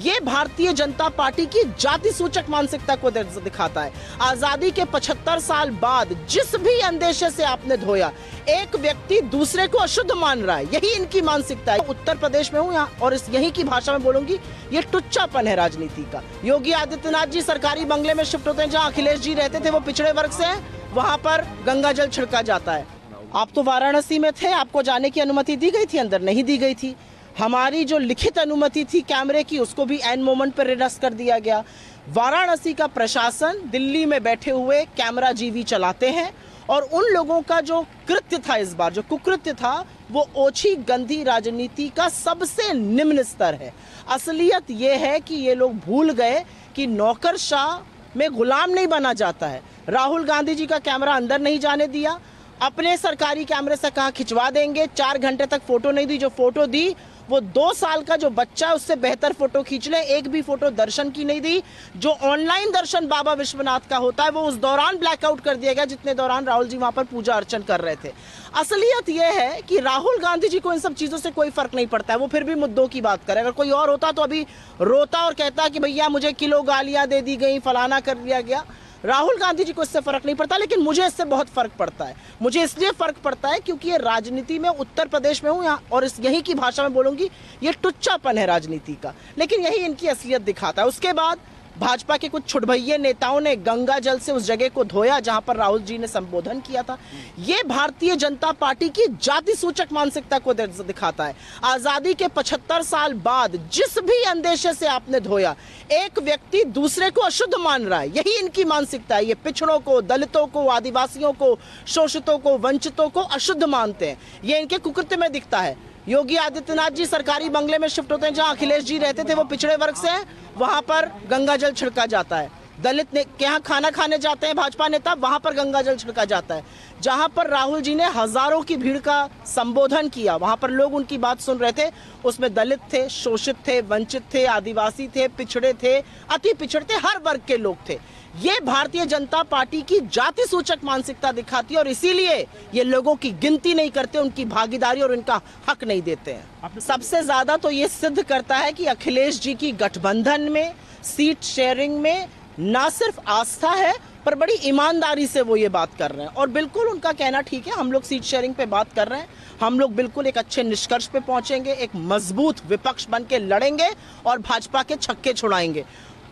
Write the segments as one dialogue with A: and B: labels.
A: ये भारतीय जनता पार्टी की जाति सूचक मानसिकता को दिखाता है। आजादी के 75 साल बाद जिस भी अंदेशे से आपने धोया, एक व्यक्ति दूसरे को अशुद्ध मान रहा है, यही इनकी मानसिकता है। उत्तर प्रदेश में हूँ यहाँ और यहीं की भाषा में बोलूंगी, ये टुच्चापन है राजनीति का। योगी आदित्यनाथ जी सरकारी बंगले में शिफ्ट होते हैं, जहाँ अखिलेश जी रहते थे, वो पिछड़े वर्ग से हैं, वहां पर गंगा जल छिड़का जाता है। आप तो वाराणसी में थे, आपको जाने की अनुमति दी गई थी, अंदर नहीं दी गई थी। हमारी जो लिखित अनुमति थी कैमरे की, उसको भी एन मोमेंट पर निरस्त कर दिया गया। वाराणसी का प्रशासन दिल्ली में बैठे हुए कैमरा जीवी चलाते हैं और उन लोगों का जो कृत्य था, इस बार जो कुकृत्य था, वो ओछी गंदी राजनीति का सबसे निम्न स्तर है। असलियत ये है कि ये लोग भूल गए कि नौकरशाह में गुलाम नहीं बना जाता है। राहुल गांधी जी का कैमरा अंदर नहीं जाने दिया, अपने सरकारी कैमरे से कहा खिंचवा देंगे, 4 घंटे तक फोटो नहीं दी। जो फोटो दी वो 2 साल का जो बच्चा है उससे बेहतर फोटो खींच ले, एक भी फोटो दर्शन की नहीं दी। जो ऑनलाइन दर्शन बाबा विश्वनाथ का होता है वो उस दौरान ब्लैकआउट कर दिया गया जितने दौरान राहुल जी वहां पर पूजा अर्चन कर रहे थे। असलियत यह है कि राहुल गांधी जी को इन सब चीजों से कोई फर्क नहीं पड़ता है, वो फिर भी मुद्दों की बात करे। अगर कोई और होता तो अभी रोता और कहता कि भैया मुझे किलो गालियां दे दी गई, फलाना कर दिया गया। राहुल गांधी जी को इससे फर्क नहीं पड़ता, लेकिन मुझे इससे बहुत फर्क पड़ता है। मुझे इसलिए फर्क पड़ता है क्योंकि ये राजनीति में उत्तर प्रदेश में हूँ यहाँ और यहीं की भाषा में बोलूंगी, ये टुच्चापन है राजनीति का, लेकिन यही इनकी असलियत दिखाता है। उसके बाद भाजपा के कुछ छुटभइये नेताओं ने गंगा जल से उस जगह को धोया जहां पर राहुल जी ने संबोधन किया था। ये भारतीय जनता पार्टी की जाति सूचक मानसिकता को दिखाता है। आजादी के 75 साल बाद जिस भी अंदेशे से आपने धोया, एक व्यक्ति दूसरे को अशुद्ध मान रहा है, यही इनकी मानसिकता है। ये पिछड़ों को, दलितों को, आदिवासियों को, शोषितों को, वंचितों को अशुद्ध मानते हैं। ये इनके कुकृत्य में दिखता है। योगी आदित्यनाथ जी सरकारी बंगले में शिफ्ट होते हैं, जहां अखिलेश जी रहते थे, वो पिछड़े वर्ग से हैं, वहां पर गंगा जल छिड़का जाता है। दलित ने के यहाँ खाना खाने जाते हैं भाजपा नेता, वहां पर गंगा जल छिड़का जाता है। जहां पर राहुल जी ने हजारों की भीड़ का संबोधन किया, वहां पर लोग उनकी बात सुन रहे थे। उसमें दलित थे, शोषित थे, वंचित थे, आदिवासी थे, पिछड़े थे, अति पिछड़े थे, हर वर्ग के लोग थे। ये भारतीय जनता पार्टी की जाति सूचक मानसिकता दिखाती है और इसीलिए ये लोगों की गिनती नहीं करते, उनकी भागीदारी और उनका हक नहीं देते हैं। सबसे ज्यादा तो ये सिद्ध करता है कि अखिलेश जी की गठबंधन में सीट शेयरिंग में ना सिर्फ आस्था है, पर बड़ी ईमानदारी से वो ये बात कर रहे हैं। और बिल्कुल उनका कहना ठीक है, हम लोग सीट शेयरिंग पे बात कर रहे हैं, हम लोग बिल्कुल एक अच्छे निष्कर्ष पे पहुंचेंगे, एक मजबूत विपक्ष बन के लड़ेंगे और भाजपा के छक्के छुड़ाएंगे।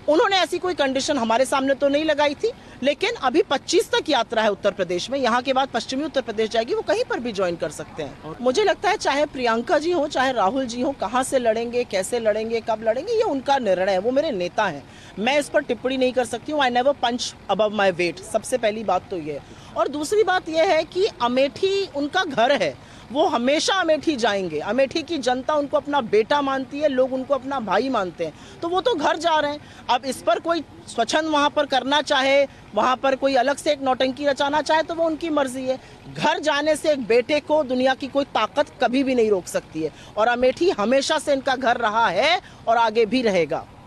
A: उन्होंने ऐसी कोई कंडीशन हमारे सामने तो नहीं लगाई थी, लेकिन अभी 25 तक यात्रा है उत्तर प्रदेश में, यहाँ के बाद पश्चिमी उत्तर प्रदेश जाएगी, वो कहीं पर भी ज्वाइन कर सकते हैं। मुझे लगता है चाहे प्रियंका जी हो, चाहे राहुल जी हो, कहाँ से लड़ेंगे, कैसे लड़ेंगे, कब लड़ेंगे, ये उनका निर्णय है, वो मेरे नेता हैं, मैं इस पर टिप्पणी नहीं कर सकती हूँ। I never punch above my weight, सबसे पहली बात तो ये है। और दूसरी बात यह है कि अमेठी उनका घर है, वो हमेशा अमेठी जाएंगे। अमेठी की जनता उनको अपना बेटा मानती है, लोग उनको अपना भाई मानते हैं, तो वो तो घर जा रहे हैं। अब इस पर कोई स्वच्छंद वहां पर करना चाहे, वहां पर कोई अलग से एक नौटंकी रचाना चाहे, तो वो उनकी मर्जी है। घर जाने से एक बेटे को दुनिया की कोई ताकत कभी भी नहीं रोक सकती है और अमेठी हमेशा से इनका घर रहा है और आगे भी रहेगा।